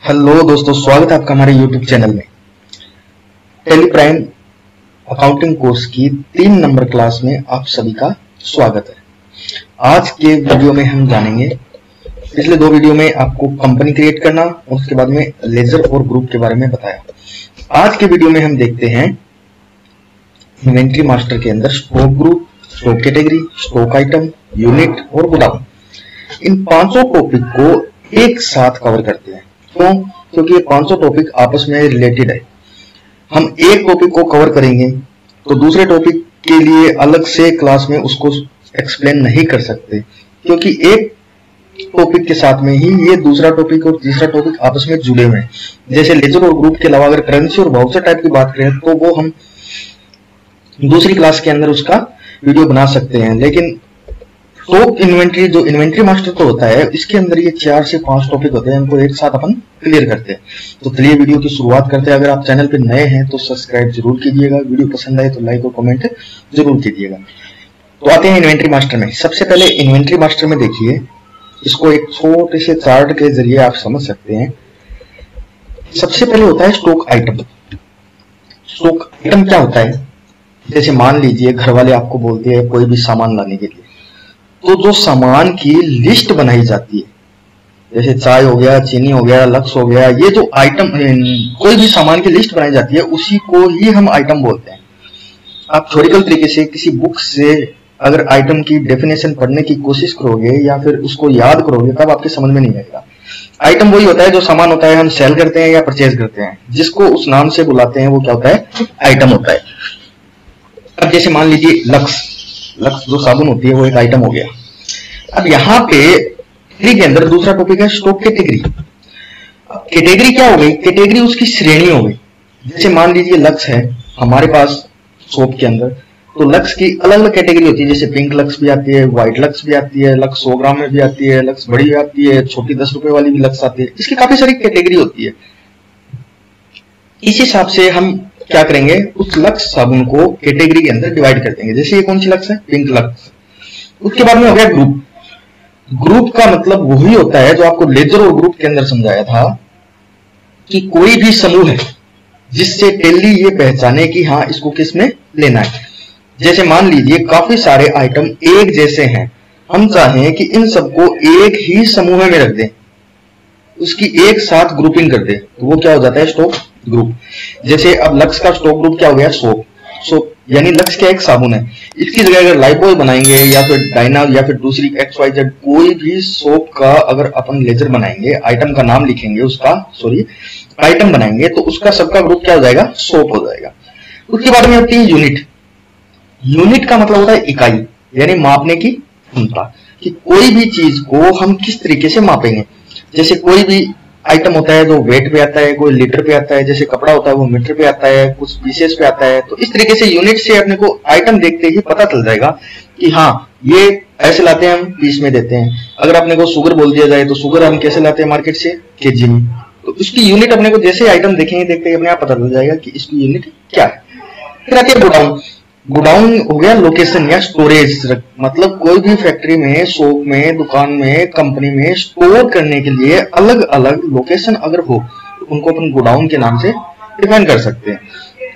Hello दोस्तों, स्वागत है आपका हमारे YouTube चैनल में। टैली प्राइम अकाउंटिंग कोर्स की 3 नंबर क्लास में आप सभी का स्वागत है। आज के वीडियो में हम जानेंगे, पिछले 2 वीडियो में आपको कंपनी क्रिएट करना और उसके बाद में लेजर और ग्रुप के बारे में बताया। आज के वीडियो में हम देखते हैं इन्वेंट्री मास्टर के अंदर stock group, stock category, stock item, unit और गोडाउन। इन 5 टॉपिक को एक साथ कवर करते हैं। क्यों? क्योंकि ये 500 टॉपिक आपस में रिलेटेड है। हम एक टॉपिक को कवर करेंगे तो दूसरे टॉपिक के लिए अलग से क्लास में उसको एक्सप्लेन नहीं कर सकते, क्योंकि एक टॉपिक के साथ में ही ये दूसरा टॉपिक और तीसरा टॉपिक आपस में जुड़े हुए हैं। जैसे लेजर और ग्रुप के अलावा अगर करेंसी और वाउचर टाइप की बात करें तो वो हम दूसरी क्लास के अंदर उसका वीडियो बना सकते हैं। लेकिन स्टॉक इन्वेंट्री, जो इन्वेंट्री मास्टर तो होता है, इसके अंदर ये 4 से 5 टॉपिक होते हैं, इनको एक साथ अपन क्लियर करते हैं। तो चलिए वीडियो की शुरुआत करते हैं। अगर आप चैनल पे नए हैं तो सब्सक्राइब जरूर कीजिएगा, वीडियो पसंद आए तो लाइक और कमेंट जरूर कीजिएगा। तो आते हैं इन्वेंट्री मास्टर में। सबसे पहले इन्वेंट्री मास्टर में देखिए, इसको एक छोटे से चार्ट के जरिए आप समझ सकते हैं। सबसे पहले होता है स्टॉक आइटम। स्टॉक आइटम क्या होता है? जैसे मान लीजिए घर वाले आपको बोलते हैं कोई भी सामान लाने के लिए, तो जो सामान की लिस्ट बनाई जाती है, जैसे चाय हो गया, चीनी हो गया, लक्स हो गया, ये जो आइटम, कोई भी सामान की लिस्ट बनाई जाती है उसी को ही हम आइटम बोलते हैं। आप थ्योरिकल तरीके से किसी बुक से अगर आइटम की डेफिनेशन पढ़ने की कोशिश करोगे या फिर उसको याद करोगे तब आपके समझ में नहीं आएगा। आइटम वही होता है जो सामान होता है, हम सेल करते हैं या परचेज करते हैं, जिसको उस नाम से बुलाते हैं वो क्या होता है? आइटम होता है। अब जैसे मान लीजिए लक्स जो साबुन होती है वो एक आइटम हो गया। अब यहाँ पे कैटेगरी के अंदर दूसरा टॉपिक है स्टॉक कैटेगरी। कैटेगरी क्या हो गई? कैटेगरी उसकी श्रेणी हो गई। जैसे मान लीजिए लक्स है हमारे पास शॉप के अंदर, तो लक्स की अलग अलग कैटेगरी होती है। जैसे पिंक लक्स भी आती है, व्हाइट लक्स भी आती है, लक्स 100 ग्राम में भी आती है, लक्स बड़ी भी आती है, छोटी 10 रुपए वाली भी लक्स आती है। इसकी काफी सारी कैटेगरी होती है। इस हिसाब से हम क्या करेंगे, उस लक्स साबुन को कैटेगरी के अंदर डिवाइड कर देंगे। जैसे ये कौन सी लक्स है? Pink lux. उसके बाद में हो गया ग्रुप। ग्रुप का मतलब वही होता है जो आपको लेजर और ग्रुप के अंदर समझाया था, कि कोई भी समूह है जिससे टैली ये पहचाने कि हाँ इसको किस में लेना है। जैसे मान लीजिए काफी सारे आइटम एक जैसे हैं, हम चाहें कि इन सबको एक ही समूह में रख दें, उसकी एक साथ ग्रुपिंग कर दे, तो वो क्या हो जाता है? Stock group. जैसे अब लक्स का स्टॉक ग्रुप क्या हो गया? सोप यानी लक्स क्या एक साबुन है, इसकी जगह अगर लाइफबॉय बनाएंगे या फिर डायना या फिर दूसरी XYZ कोई भी सोप का अगर अपन लेजर बनाएंगे, आइटम का नाम लिखेंगे उसका, आइटम बनाएंगे, तो उसका सबका ग्रुप क्या हो जाएगा? सोप हो जाएगा। उसके बाद में होती है यूनिट। यूनिट का मतलब होता है इकाई, यानी मापने की क्षमता, कि कोई भी चीज को हम किस तरीके से मापेंगे। जैसे कोई भी आइटम होता है जो वेट पे आता है, कोई लीटर पे आता है, जैसे कपड़ा होता है वो मीटर पे आता है, कुछ पीसेस पे आता है। तो इस तरीके से यूनिट से अपने को आइटम देखते ही पता चल जाएगा कि हाँ ये ऐसे लाते हैं, हम पीस में देते हैं। अगर अपने को शुगर बोल दिया जाए तो शुगर हम कैसे लाते हैं मार्केट से? केजी में। तो इसकी यूनिट अपने को जैसे आइटम देखेंगे देखते ही अपने आप पता चल जाएगा कि इसकी यूनिट क्या है। फिर आती है गोडाउन। गोडाउन हो गया लोकेशन या स्टोरेज, मतलब कोई भी फैक्ट्री में, शॉप में, दुकान में, कंपनी में स्टोर करने के लिए अलग अलग लोकेशन अगर हो तो उनको अपन गोडाउन के नाम से डिफाइन कर सकते हैं।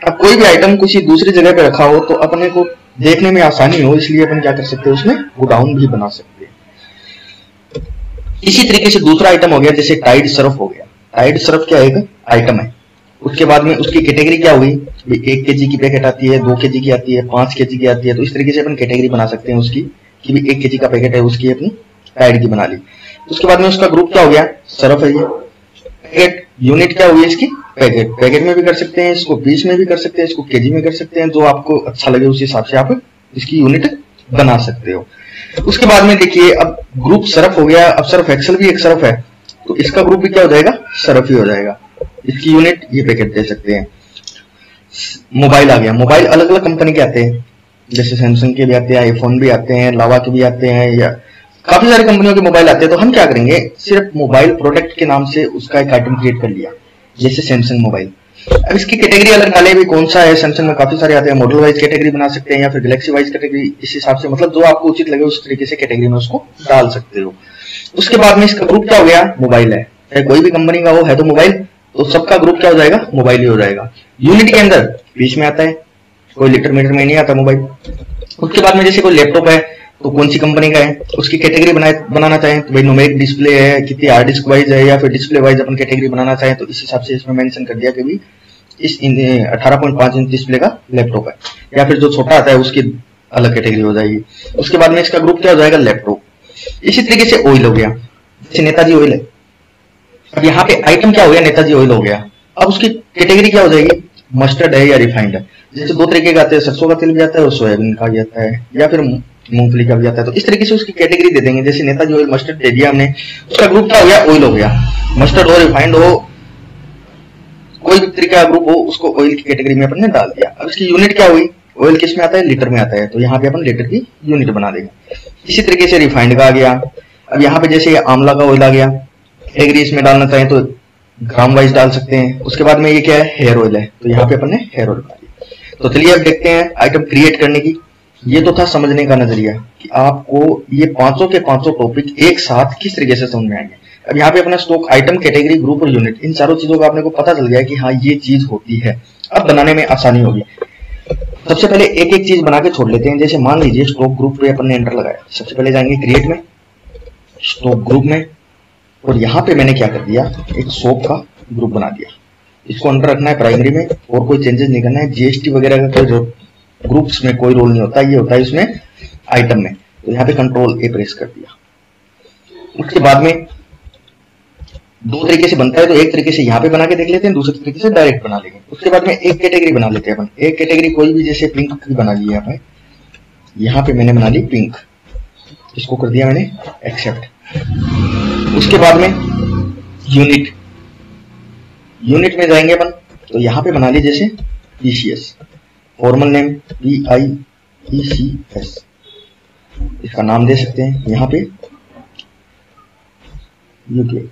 अब कोई भी आइटम किसी दूसरी जगह पे रखा हो तो अपने को देखने में आसानी हो, इसलिए अपन क्या कर सकते हैं, उसमें गोडाउन भी बना सकते हैं। इसी तरीके से दूसरा आइटम हो गया जैसे टाइड सर्फ हो गया। टाइड सर्फ क्या एक आइटम है। उसके बाद में उसकी कैटेगरी क्या हुई? 1 केजी की पैकेट आती है, 2 केजी की आती है, 5 केजी की आती है। तो इस तरीके से अपन कैटेगरी बना सकते हैं उसकी, कि भी 1 केजी का पैकेट है, उसकी अपनी टाइड की बना ली। उसके बाद में उसका ग्रुप क्या हो गया? सर्फ है ये। पैकेट यूनिट क्या हुई इसकी? पैकेट। पैकेट में भी कर सकते हैं, इसको पीस में भी कर सकते हैं, इसको केजी में कर सकते हैं, जो आपको अच्छा लगे उस हिसाब से आप इसकी यूनिट बना सकते हो। उसके बाद में देखिए अब ग्रुप सर्फ हो गया। अब सर्फ एक्सेल भी एक सर्फ है, तो इसका ग्रुप भी क्या हो जाएगा? सर्फ ही हो जाएगा। इसकी यूनिट ये पैकेट दे सकते हैं। मोबाइल आ गया। मोबाइल अलग अलग कंपनी के आते हैं, जैसे सैमसंग के भी आते हैं, आईफोन भी आते हैं, लावा के भी आते हैं, या काफी सारी कंपनियों के मोबाइल आते हैं। तो हम क्या करेंगे, सिर्फ मोबाइल प्रोडक्ट के नाम से उसका एक आइटम क्रिएट कर लिया, जैसे सैमसंग मोबाइल। अब इसकी कैटेगरी अलग डाले भी, कौन सा है, सैमसंग में काफी सारे आते हैं, मॉडल वाइज कैटेगरी बना सकते हैं या फिर गैलेक्सी वाइज कैटेगरी, इस हिसाब से मतलब जो आपको उचित लगे उस तरीके से कैटेगरी में उसको डाल सकते हो। उसके बाद में इसका ग्रुप क्या हो गया? मोबाइल है। चाहे कोई भी कंपनी का हो, है तो मोबाइल, तो सबका ग्रुप क्या हो जाएगा, मोबाइल ही हो जाएगा। यूनिट के अंदर बीच में आता है, कोई लीटर मीटर में नहीं आता मोबाइल। उसके बाद में जैसे कोई लैपटॉप है तो कौन सी कंपनी का है, उसकी कैटेगरी बनाना चाहें तो भाई न्यूमेरिक डिस्प्ले है, कितनी हार्ड डिस्क वाइज है, या फिर डिस्प्ले वाइज अपन कैटेगरी बनाना चाहें तो इस हिसाब से इसमें मेंशन कर दिया कि भी इस 18.5 इंच डिस्प्ले का लैपटॉप है, या फिर जो छोटा आता है उसकी अलग कैटेगरी हो जाएगी। उसके बाद में इसका ग्रुप क्या हो जाएगा, लैपटॉप। इसी तरीके से ऑयल हो गया, जैसे नेताजी ऑयल है, अब यहाँ पे आइटम क्या हो गया, नेताजी ऑयल हो गया। अब उसकी कैटेगरी क्या हो जाएगी, मस्टर्ड है या रिफाइंड है। जैसे दो तरीके का आते हैं, सरसों का तेल भी आता है और सोयाबीन का भी आता है, या फिर मूंगफली का भी आता है। तो इस तरीके से उसकी कैटेगरी दे देंगे। जैसे नेताजी ऑयल मस्टर्ड दे दिया हमने, उसका ग्रुप क्या हो गया, ऑयल हो गया। मस्टर्ड हो, रिफाइंड हो, कोई भी तरीका का ग्रुप हो, उसको ऑयल की कैटेगरी में अपन ने डाल दिया। अब इसकी यूनिट क्या हुई, ऑयल किस में आता है, लीटर में आता है, तो यहाँ पे अपन लीटर की यूनिट बना देंगे। इसी तरीके से रिफाइंड का आ गया। अब यहाँ पे जैसे आंवला का ऑयल आ गया, कैटेगरी इसमें डालना चाहें तो ग्राम वाइज डाल सकते हैं। उसके बाद में ये क्या है, हेयर ऑयल है, तो यहाँ पे अपन ने हेयर ऑयल डाल दिया। तो चलिए अब देखते हैं आइटम क्रिएट करने की। ये तो था समझने का नजरिया कि आपको ये पांचों के पांचों टॉपिक एक साथ किस तरीके से समझ में आएंगे। अब यहाँ पे अपना स्टॉक, आइटम, कैटेगरी, ग्रुप और यूनिट, इन चारों चीजों का अपने को पता चल गया कि हाँ ये चीज होती है। अब बनाने में आसानी होगी। सबसे पहले एक एक चीज बना के छोड़ लेते हैं। जैसे मान लीजिए स्टॉक ग्रुप पे अपन ने एंटर लगाया, सबसे पहले जाएंगे क्रिएट में, स्टॉक ग्रुप में, और यहाँ पे मैंने क्या कर दिया, एक सोप का ग्रुप बना दिया। इसको अंडर रखना है प्राइमरी में और कोई चेंजेस नहीं करना है। जीएसटी वगैरह का कोई ग्रुप्स में कोई रोल नहीं होता, ये होता है इसमें आइटम में। तो यहाँ पे कंट्रोल ए प्रेस कर दिया। उसके बाद में दो तरीके से बनता है, तो एक तरीके से यहाँ पे बना के देख लेते हैं, दूसरे तरीके से डायरेक्ट बना लेंगे। उसके बाद में एक कैटेगरी बना लेते हैं अपन। एक कैटेगरी कोई भी, जैसे पिंक की बना ली है अपन, यहाँ पे मैंने बना ली पिंक, इसको कर दिया मैंने एक्सेप्ट। उसके बाद में यूनिट, यूनिट में जाएंगे अपन, तो यहाँ पे बना ली जैसे पीसीएस, फॉर्मल नेम PIECS, इसका नाम दे सकते हैं यहाँ पे यूके।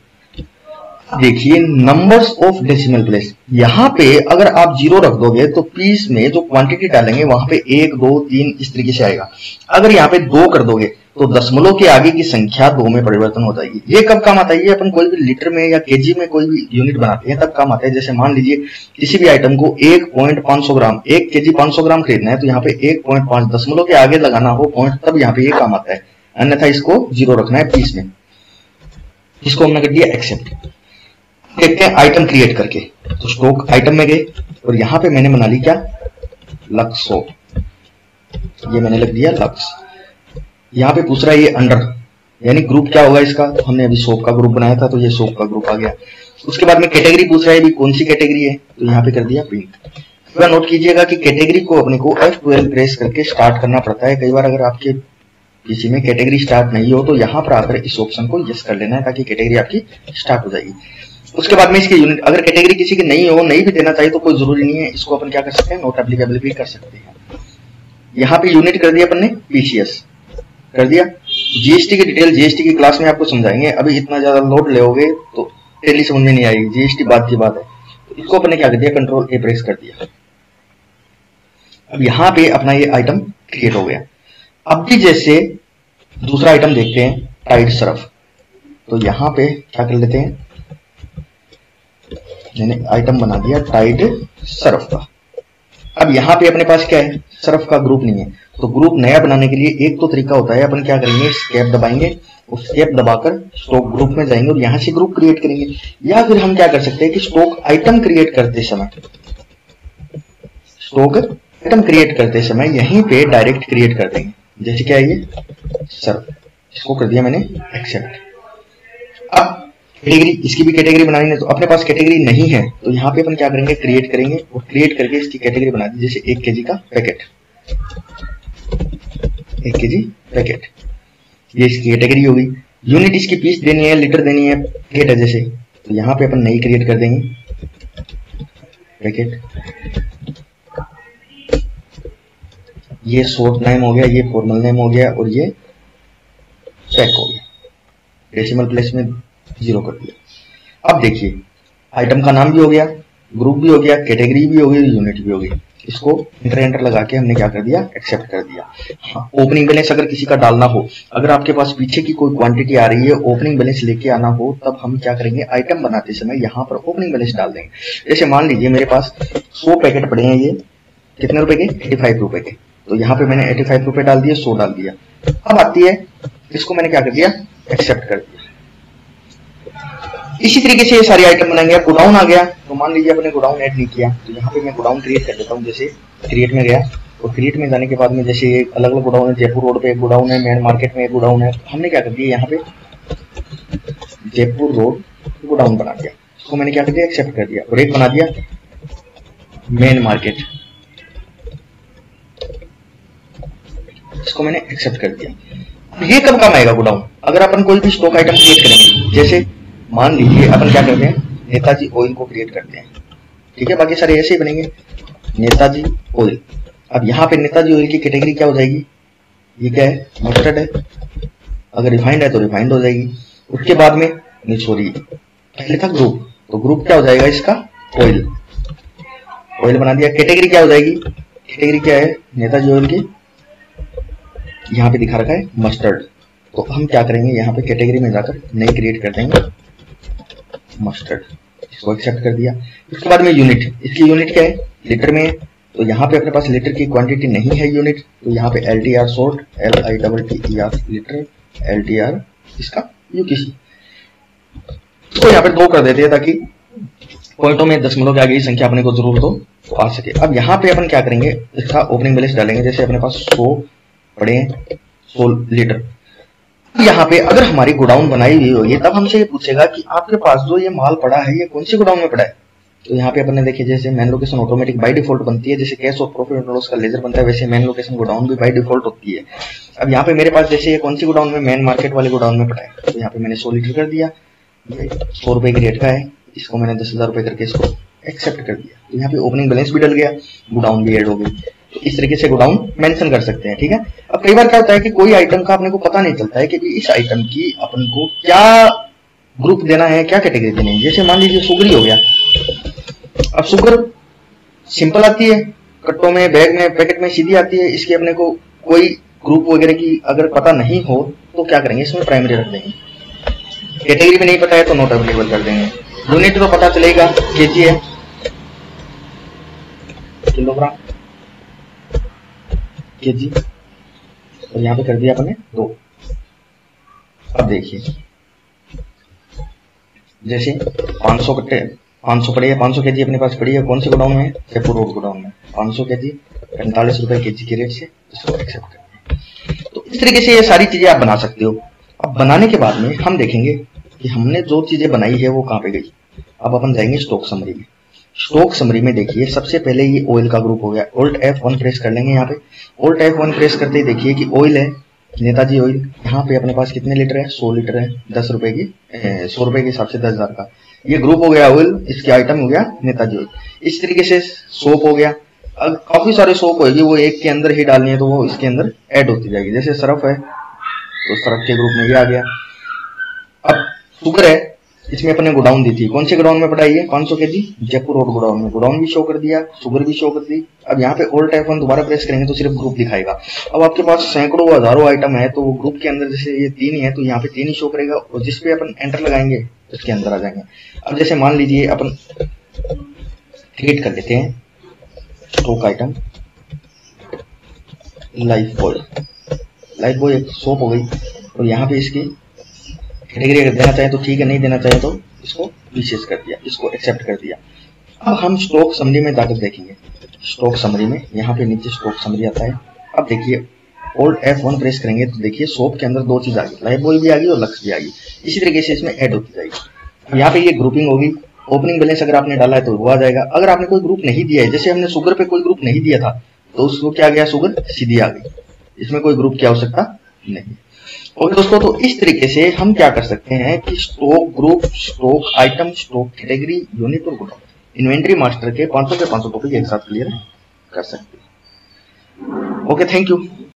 देखिए नंबर्स ऑफ डेसिमल प्लेस, यहाँ पे अगर आप 0 रख दोगे तो पीस में जो क्वांटिटी डालेंगे वहां पे 1 2 3 इस तरीके से आएगा। अगर यहाँ पे 2 कर दोगे तो दशमलव के आगे की संख्या 2 में परिवर्तन हो जाएगी। ये कब काम आता है, ये अपन कोई भी लीटर में या केजी में कोई भी यूनिट बनाते हैं तब काम आता है। जैसे मान लीजिए किसी भी आइटम को 1.500 ग्राम, 1 केजी 500 ग्राम खरीदना है, तो यहाँ पे 1.5 दशमलव के आगे लगाना हो पॉइंट, तब यहाँ पे ये काम आता है। अन्यथा इसको 0 रखना है पीस में। इसको हमने कर दिया एक्सेप्ट। देखते हैं आइटम क्रिएट करके। तो स्टॉक आइटम में गए और यहाँ पे मैंने बना ली क्या, लक्स सोप, ये मैंने लिख दिया लक्स। यहाँ पे पूछ रहा है ये अंडर, यानी ग्रुप क्या होगा इसका, तो हमने अभी सोप का ग्रुप बनाया था तो ये सोप का ग्रुप आ गया। उसके बाद में कैटेगरी पूछ रहा है अभी कौन सी कैटेगरी है, तो यहाँ पे कर दिया पिंक। थोड़ा नोट कीजिएगा कि कैटेगरी को अपने को F12 प्रेस करके स्टार्ट करना पड़ता है। कई बार अगर आपके किसी में कैटेगरी स्टार्ट नहीं हो तो यहाँ पर आकर इस ऑप्शन को यस कर लेना है ताकि कैटेगरी आपकी स्टार्ट हो जाएगी। उसके बाद में इसके यूनिट, अगर कैटेगरी किसी की नहीं हो, नहीं भी देना चाहिए तो कोई जरूरी नहीं है, इसको अपन क्या कर सकते हैं, नोट एप्लीकेबल भी कर सकते हैं। यहाँ पे यूनिट कर दिया अपन ने पीसीएस कर दिया। जीएसटी की डिटेल जीएसटी की क्लास में आपको समझाएंगे, अभी इतना ज्यादा लोड लोगे तो टेली समझ में नहीं आएगी, जीएसटी बात की बात है। तो इसको अपन ने क्या कर दिया, कंट्रोल ए प्रेस कर दिया। अब यहाँ पे अपना ये आइटम क्रिएट हो गया। अब भी जैसे दूसरा आइटम देखते हैं, टाइड सर्फ, तो यहाँ पे क्या कर लेते हैं, मैंने आइटम बना दिया टाइड सर्फ का। अब यहाँ पे अपने पास क्या है, सर्फ का ग्रुप नहीं है, तो ग्रुप नया बनाने के लिए एक तो तरीका होता है, अपन क्या करेंगे, स्केप दबाएंगे, उस स्केप दबाकर स्टॉक ग्रुप में जाएंगे और यहाँ से ग्रुप क्रिएट करेंगे। या फिर हम क्या कर सकते हैं कि स्टॉक आइटम क्रिएट करते समय यहीं पे डायरेक्ट क्रिएट कर देंगे। जैसे क्या है ये सर्फ, इसको कर दिया मैंने एक्सेप्ट। अब कैटेगरी, इसकी भी कैटेगरी बनानी है, तो अपने पास कैटेगरी नहीं है तो यहाँ पे अपन क्या करेंगे, क्रिएट करेंगे और क्रिएट करके इसकी कैटेगरी बना दी। जैसे 1 केजी का पैकेट, 1 केजी पैकेट, ये इसकी कैटेगरी होगी। यूनिट इसकी पीस देनी है, लीटर देनी है, पैकेट है जैसे, तो यहाँ पे अपन नई क्रिएट कर देंगे पैकेट। ये शॉर्ट नेम हो गया, ये फॉर्मल नेम हो गया और ये पैक हो गया। डेसिमल प्लेस में 0 कर दिया। अब देखिए आइटम का नाम भी हो गया, ग्रुप भी हो गया, कैटेगरी भी हो गई, यूनिट भी हो गई। इसको एंटर लगा के हमने क्या कर दिया, एक्सेप्ट कर दिया। हाँ, ओपनिंग बैलेंस अगर किसी का डालना हो, अगर आपके पास पीछे की कोई क्वांटिटी आ रही है, ओपनिंग बैलेंस लेके आना हो, तब हम क्या करेंगे, आइटम बनाते समय यहाँ पर ओपनिंग बैलेंस डाल देंगे। जैसे मान लीजिए मेरे पास 100 पैकेट पड़े हैं, ये कितने रुपए के, 85 रुपए के, तो यहाँ पे मैंने 85 रुपए डाल दिए, 100 डाल दिया। अब आती है, इसको मैंने क्या कर दिया, एक्सेप्ट कर दिया। इसी तरीके से ये सारी आइटम बनाएंगे। गोडाउन आ गया, तो मान लीजिए अपने गोडाउन ऐड नहीं किया, तो यहाँ पे मैं गोडाउन क्रिएट कर देता हूँ। जैसे क्रिएट में गया, तो क्रिएट में जाने के बाद में जैसे ये अलग अलग गोडाउन है, जयपुर रोड पे एक गोडाउन है, मेन मार्केट में एक गोडाउन है, हमने क्या कर दिया, यहाँ पे जयपुर रोड गोडाउन बना दिया। इसको मैंने क्या कर दिया, एक्सेप्ट कर दिया। और एक बना दिया मेन मार्केट, इसको मैंने एक्सेप्ट कर दिया। ये कब काम आएगा गोडाउन, अगर अपन कोई भी स्टॉक आइटम क्रिएट करेंगे। जैसे मान लीजिए अपन क्या करते हैं, नेताजी ऑयल को क्रिएट करते हैं, ठीक है, बाकी सारे ऐसे ही बनेंगे, नेताजी ऑयल। अब यहाँ पे नेताजी ऑयल की कैटेगरी क्या हो जाएगी, ये क्या है, मस्टर्ड है, अगर रिफाइंड है तो रिफाइंड हो जाएगी। उसके बाद में नहीं, सॉरी, पहले था ग्रुप, तो ग्रुप क्या हो जाएगा इसका, ऑयल, ऑयल बना दिया। कैटेगरी क्या हो जाएगी, कैटेगरी क्या है, नेताजी ऑयल की, यहाँ पे दिखा रखा है मस्टर्ड, तो हम क्या करेंगे, यहाँ पे कैटेगरी में जाकर नई क्रिएट कर देंगे मस्टर्ड, इसको एक्सेप्ट कर दिया। उसके बाद में यूनिट, इसकी यूनिट क्या है, लीटर में, तो यहाँ पे अपने पास लीटर की क्वांटिटी नहीं है यूनिट, तो यहाँ पे LTR short, LITTER litre, LTR इसका UKC, तो यहाँ पे 2 कर देते हैं ताकि पॉइंटों में दशमलव के आगे की संख्या अपने को जरूरत हो तो आ सके। अब यहाँ पे अपन क्या करेंगे, इसका ओपनिंग बैलेंस डालेंगे। जैसे अपने पास 100 पड़े हैं, 100 लीटर। यहाँ पे अगर हमारी गोडाउन बनाई हुई होगी, तब हमसे ये पूछेगा कि आपके पास जो ये माल पड़ा है, ये कौन सी गोडाउन में पड़ा है। तो यहाँ पे अपन ने देखिए, जैसे main location automatic by default बनती है, जैसे कैश और प्रॉफिट एंड लॉस का लेजर बनता है, वैसे मेन लोकेशन गोडाउन भी बाय डिफॉल्ट होती है। अब यहाँ पे मेरे पास जैसे ये कौन सी गोडाउन में, मेन मार्केट वाले गोडाउन में पड़ा है, तो यहाँ पे मैंने 100 लीटर कर दिया, 100 रुपए की रेट का है, इसको मैंने 10,000 रुपए करके इसको एक्सेप्ट कर दिया। तो यहाँ पे ओपनिंग बैलेंस भी डल गया, गोडाउन भी ऐड हो गई। तो इस तरीके से गोडाउन मेंशन कर सकते हैं, ठीक है। अब कई बार क्या होता है कि कोई आइटम का अपने को पता नहीं चलता है कि इस आइटम की अपन को क्या ग्रुप देना है, क्या कैटेगरी देनी है। जैसे मान लीजिए शुगर ही हो गया। अब शुगर सिंपल आती है, कट्टों में, बैग में, पैकेट में सीधी आती है। इसकी अपने को कोई ग्रुप वगैरह की अगर पता नहीं हो तो क्या करेंगे, इसमें प्राइमरी रख देंगे। कैटेगरी में नहीं पता है तो नॉट अवेलेबल कर देंगे। यूनिट तो पता चलेगा, केजी है, किलोग्राम, केजी, और यहाँ पे कर दिया अपने 2। अब देखिए, जैसे 500 कट्टे, 500 पड़ी है, 500 केजी अपने पास पड़ी है, कौन से गोडाउन में, जयपुर रोड गोडाउन में, 500 केजी 45 रुपए केजी के रेट से इसको एक्सेप्ट करते हैं। तो इस तरीके से ये सारी चीजें आप बना सकते हो। अब बनाने के बाद में हम देखेंगे कि हमने जो चीजें बनाई है वो कहाँ पे गई। अब अपन जाएंगे स्टॉक समरी में। स्टॉक समरी में देखिए, सबसे पहले ये ऑयल का ग्रुप हो गया। Alt F1 प्रेस कर लेंगे। यहाँ पे Alt F1 प्रेस करते ही देखिए कि ऑयल है, नेताजी ऑयल। यहाँ पे अपने पास कितने लीटर है, 100 लीटर है, 10 रुपए की, 100 रुपए के हिसाब से 10,000 का। ये ग्रुप हो गया ऑयल, इसके आइटम हो गया नेताजी ऑयल। इस तरीके से सोप हो गया। अब काफी सारे सोप होगी, वो एक के अंदर ही डालनी है तो वो इसके अंदर ऐड होती जाएगी। जैसे सर्फ है तो सर्फ के ग्रुप में ये आ गया। अब शुगर है, इसमें अपने गोडाउन दी थी, कौन से गोडाउन में पड़ा है, 500 केजी जयपुर रोड गोडाउन में। गोडाउन भी शो कर दिया, शुगर भी शो कर दी। अब यहाँ पे Alt F1 दोबारा प्रेस करेंगे तो सिर्फ ग्रुप दिखाएगा। अब आपके पास सैकड़ों हजारों आइटम है तो वो ग्रुप के अंदर जैसे ये 3 ही है तो यहाँ पे 3 ही शो करेगा, और जिसपे अपन एंटर लगाएंगे उसके अंदर आ जाएंगे। अब जैसे मान लीजिए अपन क्रिएट कर लेते हैं stock item life boy. Life boy एक सोप हो गई, और यहाँ पे इसकी कैटेगरी अगर देना चाहे तो ठीक है, नहीं देना चाहे तो इसको विशेष कर दिया, इसको एक्सेप्ट कर दिया। अब हम स्टॉक समरी में जाकर देखेंगे। स्टॉक समरी में यहाँ पे नीचे स्टॉक समरी आता है। अब देखिए Alt F1 प्रेस करेंगे तो देखिए सोप के अंदर 2 चीज आ गई, लाइफ बॉय भी आ गई और लक्स भी आ गई। इसी तरीके से इसमें ऐड होती जाएगी। अब यहाँ पे ये ग्रुपिंग होगी। ओपनिंग बैलेंस अगर आपने डाला है तो वो आ जाएगा। अगर आपने कोई ग्रुप नहीं दिया है, जैसे हमने शुगर पे कोई ग्रुप नहीं दिया था तो उसको क्या गया, शुगर सीधी आ गई, इसमें कोई ग्रुप की आवश्यकता नहीं। और दोस्तों, तो इस तरीके से हम क्या कर सकते हैं कि stock group, stock item, stock category, unit और गोडाउन, इन्वेंट्री मास्टर के 500 से 500 टॉपिक एक साथ क्लियर कर सकते हैं। Okay, thank you.